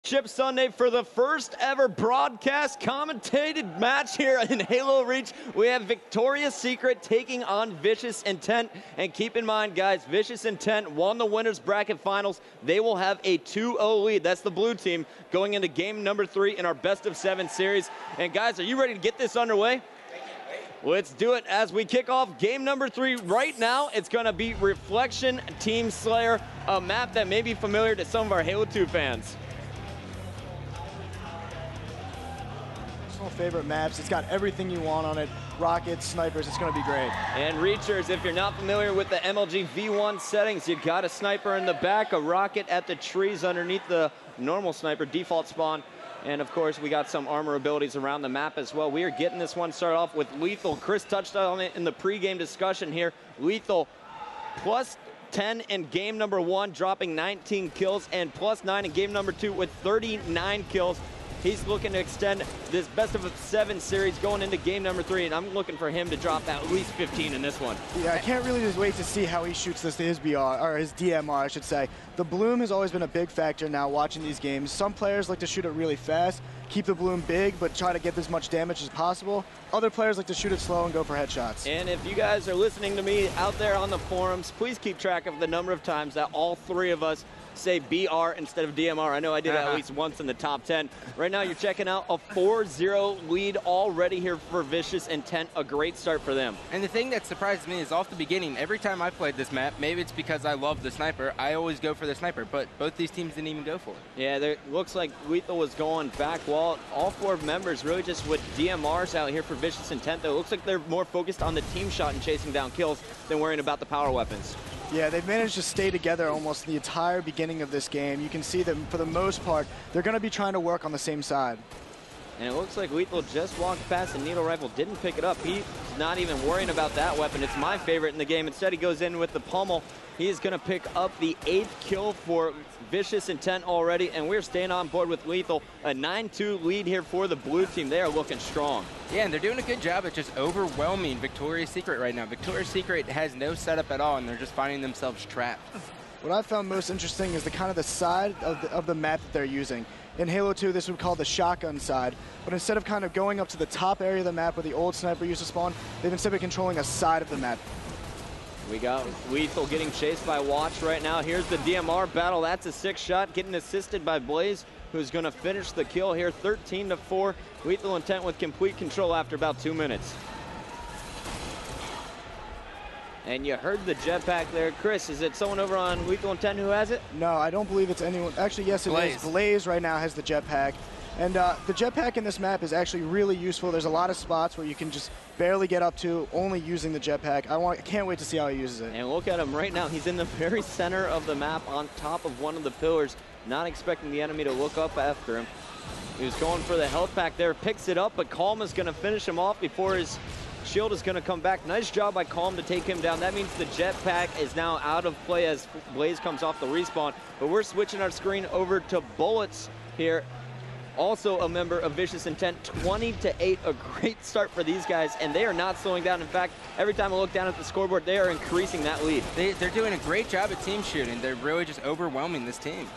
Chip Sunday for the first ever broadcast commentated match here in Halo Reach. We have Victoria's Secret taking on Vicious Intent. And keep in mind, guys, Vicious Intent won the winners bracket finals. They will have a 2-0 lead. That's the blue team going into game number 3 in our best of 7 series. And guys, are you ready to get this underway? Let's do it as we kick off game number 3 right now. It's going to be Reflection Team Slayer, a map that may be familiar to some of our Halo 2 fans. Favorite maps. It's got everything you want on it. Rockets, snipers, it's going to be great. And Reachers, if you're not familiar with the MLG V1 settings, you got a sniper in the back, a rocket at the trees underneath the normal sniper default spawn. And of course, we got some armor abilities around the map as well. We are getting this one started off with Lethal. Chris touched on it in the pregame discussion here. Lethal plus 10 in game number 1, dropping 19 kills, and plus 9 in game number 2 with 39 kills. He's looking to extend this best of 7 series going into game number 3, and I'm looking for him to drop at least 15 in this one. Yeah, I can't really just wait to see how he shoots this to his BR, or his DMR, I should say. The bloom has always been a big factor now watching these games. Some players like to shoot it really fast, keep the bloom big, but try to get as much damage as possible. Other players like to shoot it slow and go for headshots. And if you guys are listening to me out there on the forums, please keep track of the number of times that all 3 of us say BR instead of DMR. I know I did it at least once in the top 10. Right now you're checking out a 4-0 lead already here for Vicious Intent. A great start for them. And the thing that surprised me is off the beginning, every time I played this map, maybe it's because I love the sniper, I always go for the sniper, but both these teams didn't even go for it. Yeah, there looks like Lethal was going back wall. All 4 members really just with DMRs out here for Vicious Intent, though. It looks like they're more focused on the team shot and chasing down kills than worrying about the power weapons. Yeah, they've managed to stay together almost the entire beginning of this game. You can see that for the most part, they're going to be trying to work on the same side. And it looks like Lethal just walked past the needle rifle, didn't pick it up. He's not even worrying about that weapon. It's my favorite in the game. Instead, he goes in with the pummel. He is going to pick up the 8th kill for Vicious Intent already, and we're staying on board with Lethal. A 9-2 lead here for the blue team. They are looking strong. Yeah, and they're doing a good job at just overwhelming Victoria's Secret right now. Victoria's Secret has no setup at all, and they're just finding themselves trapped. What I found most interesting is the side of the map that they're using. In Halo 2, this would be called the shotgun side, but instead of kind of going up to the top area of the map where the old sniper used to spawn, they've instead been controlling a side of the map. We got Lethal getting chased by Watch right now. Here's the DMR battle. That's a 6th shot, getting assisted by Blaze, who's going to finish the kill here, 13-4. Lethal Intent with complete control after about 2 minutes. And you heard the jetpack there. Chris, is it someone over on Lethal Intent who has it? No, I don't believe it's anyone. Actually, yes, it is. Blaze right now has the jetpack. And the jetpack in this map is actually really useful. There's a lot of spots where you can just barely get up to only using the jetpack. I can't wait to see how he uses it. And look at him right now. He's in the very center of the map on top of one of the pillars, not expecting the enemy to look up after him. He was going for the health pack there, picks it up, but Calm is going to finish him off before his shield is going to come back. Nice job by Calm to take him down. That means the jetpack is now out of play as Blaze comes off the respawn. But we're switching our screen over to Bullets here. Also a member of Vicious Intent, 20-8, a great start for these guys, and they are not slowing down. In fact, every time I look down at the scoreboard, they are increasing that lead. They're doing a great job at team shooting. They're really just overwhelming this team.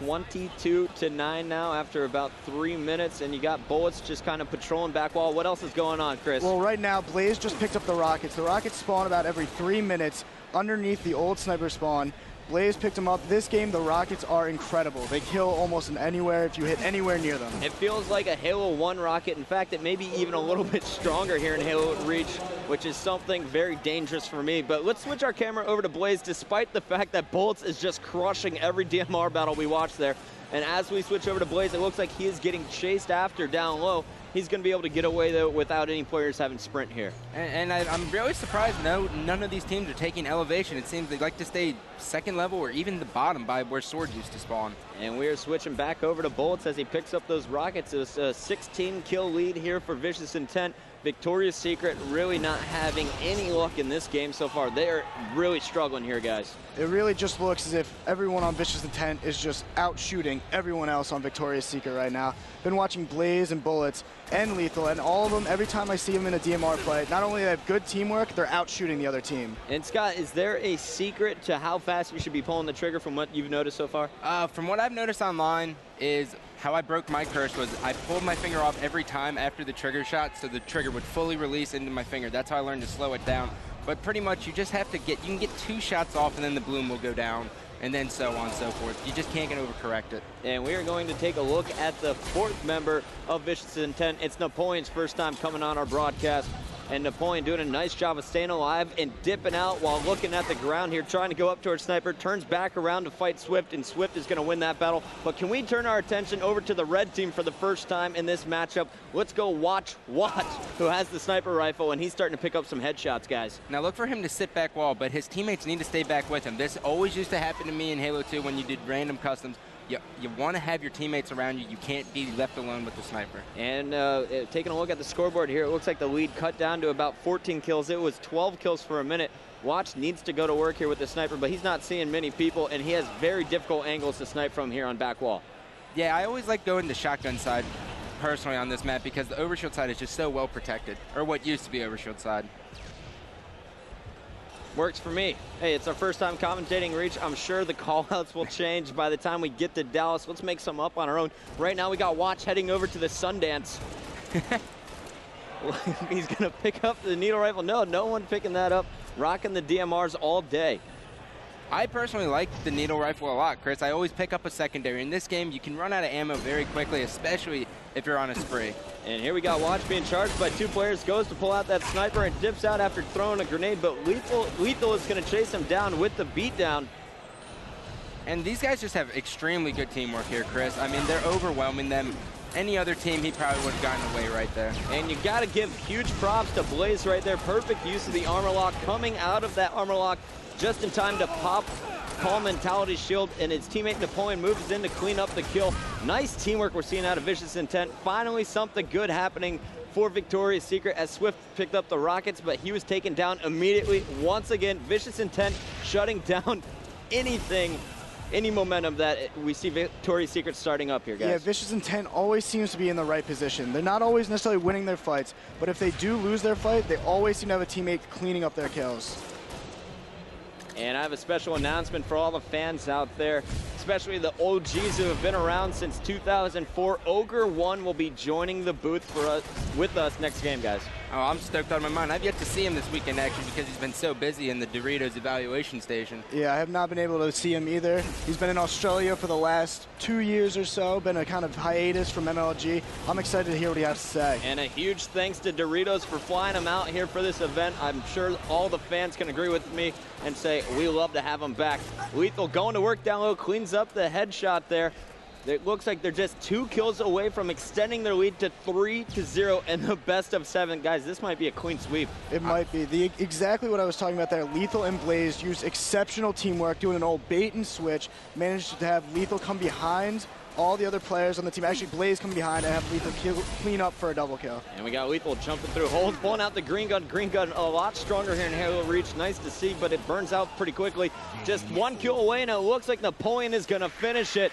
22-9 now after about 3 minutes, and you got Bullets just kind of patrolling back wall. What else is going on, Chris? Well, right now, Blaze just picked up the rockets. The rockets spawn about every 3 minutes underneath the old sniper spawn. Blaze picked them up. This game, the rockets are incredible. They kill almost in anywhere if you hit anywhere near them. It feels like a Halo 1 rocket. In fact, it may be even a little bit stronger here in Halo Reach, which is something very dangerous for me. But let's switch our camera over to Blaze, despite the fact that Bullets is just crushing every DMR battle we watch there. And as we switch over to Blaze, it looks like he is getting chased after down low. He's going to be able to get away, though, without any players having sprint here. And I'm really surprised none of these teams are taking elevation. It seems they like to stay 2nd level or even the bottom by where Sword used to spawn. And we are switching back over to Bullets as he picks up those rockets. It's a 16-kill lead here for Vicious Intent. Victoria's Secret really not having any luck in this game so far. They are really struggling here, guys. It really just looks as if everyone on Vicious Intent is just out shooting everyone else on Victoria's Secret right now. Been watching Blaze and Bullets and Lethal, and all of them, every time I see them in a DMR play, not only do they have good teamwork, they're out shooting the other team. And Scott, is there a secret to how fast you should be pulling the trigger from what you've noticed so far? From what I've noticed online, is how I broke my curse was I pulled my finger off every time after the trigger shot, so the trigger would fully release into my finger. That's how I learned to slow it down. But pretty much you just have to you can get 2 shots off and then the bloom will go down, and then so on and so forth. You just can't get overcorrect it. And we are going to take a look at the 4th member of Vicious Intent. It's Napoleon's first time coming on our broadcast. And Napoleon doing a nice job of staying alive and dipping out while looking at the ground here, trying to go up towards Sniper, turns back around to fight Swift, and Swift is going to win that battle. But can we turn our attention over to the red team for the first time in this matchup? Let's go watch, who has the sniper rifle, and he's starting to pick up some headshots, guys. Now look for him to sit back wall, but his teammates need to stay back with him. This always used to happen to me in Halo 2 when you did random customs. You want to have your teammates around you. You can't be left alone with the sniper. And taking a look at the scoreboard here, it looks like the lead cut down to about 14 kills. It was 12 kills for a minute. Watch needs to go to work here with the sniper, but he's not seeing many people, and he has very difficult angles to snipe from here on back wall. Yeah, I always like going to shotgun side personally on this map because the overshield side is just so well protected, or what used to be overshield side. Works for me. Hey, it's our first time commentating Reach. I'm sure the call-outs will change by the time we get to Dallas. Let's make some up on our own. Right now we got Watch heading over to the Sundance. He's going to pick up the needle rifle. No one picking that up. Rocking the DMRs all day. I personally like the needle rifle a lot, Chris. I always pick up a secondary. In this game, you can run out of ammo very quickly, especially if you're on a spree. And here we got Watch being charged by 2 players, goes to pull out that sniper and dips out after throwing a grenade, but Lethal is going to chase him down with the beatdown. And these guys just have extremely good teamwork here, Chris. I mean, they're overwhelming them. Any other team, he probably would have gotten away right there. And you got to give huge props to Blaze right there. Perfect use of the armor lock, coming out of that armor lock just in time to pop Calm Mentality shield, and his teammate Napoleon moves in to clean up the kill. Nice teamwork we're seeing out of Vicious Intent. Finally something good happening for Victoria's Secret as Swift picked up the rockets, but he was taken down immediately. Once again, Vicious Intent shutting down any momentum that we see Victoria's Secret starting up here, guys. Yeah, Vicious Intent always seems to be in the right position. They're not always necessarily winning their fights, but if they do lose their fight, they always seem to have a teammate cleaning up their kills. And I have a special announcement for all the fans out there, especially the OGs who have been around since 2004. Ogre 1 will be joining the booth with us next game, guys. Oh, I'm stoked out of my mind. I've yet to see him this weekend, actually, because he's been so busy in the Doritos evaluation station. Yeah, I have not been able to see him either. He's been in Australia for the last 2 years or so, been a kind of hiatus from MLG. I'm excited to hear what he has to say. And a huge thanks to Doritos for flying him out here for this event. I'm sure all the fans can agree with me and say we love to have him back. Lethal going to work down low, cleans up the headshot there. It looks like they're just 2 kills away from extending their lead to 3-0 in the best of 7. Guys, this might be a clean sweep. It might be. Exactly what I was talking about there. Lethal and Blaze used exceptional teamwork, doing an old bait and switch, managed to have Lethal come behind all the other players on the team. Actually, Blaze come behind and have Lethal clean up for a double kill. And we got Lethal jumping through holes, pulling out the green gun. Green gun a lot stronger here in Halo Reach. Nice to see, but it burns out pretty quickly. Just 1 kill away, and it looks like Napoleon is going to finish it.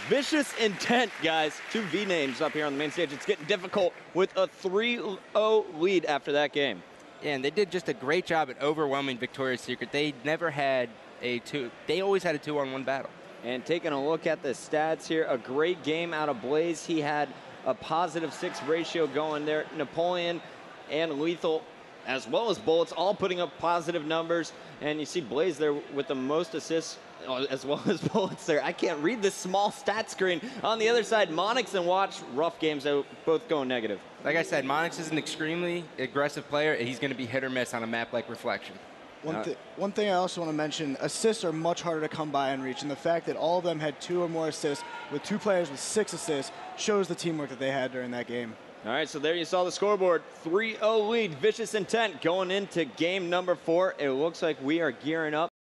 Vicious Intent, guys. 2 V names up here on the main stage. It's getting difficult with a 3-0 lead after that game. Yeah, and they did just a great job at overwhelming Victoria's Secret. They never had they always had a 2-on-1 battle. And taking a look at the stats here, a great game out of Blaze. He had a +6 ratio going there. Napoleon and Lethal, as well as Bullets, all putting up positive numbers. And you see Blaze there with the most assists, as well as Bullets there. I can't read this small stat screen. On the other side, Monix and Watch, rough games, both going negative. Like I said, Monix is an extremely aggressive player. He's going to be hit or miss on a map like Reflection. One thing I also want to mention, assists are much harder to come by in Reach, and the fact that all of them had 2 or more assists, with 2 players with 6 assists, shows the teamwork that they had during that game. All right, so there you saw the scoreboard. 3-0 lead, Vicious Intent going into game number 4. It looks like we are gearing up.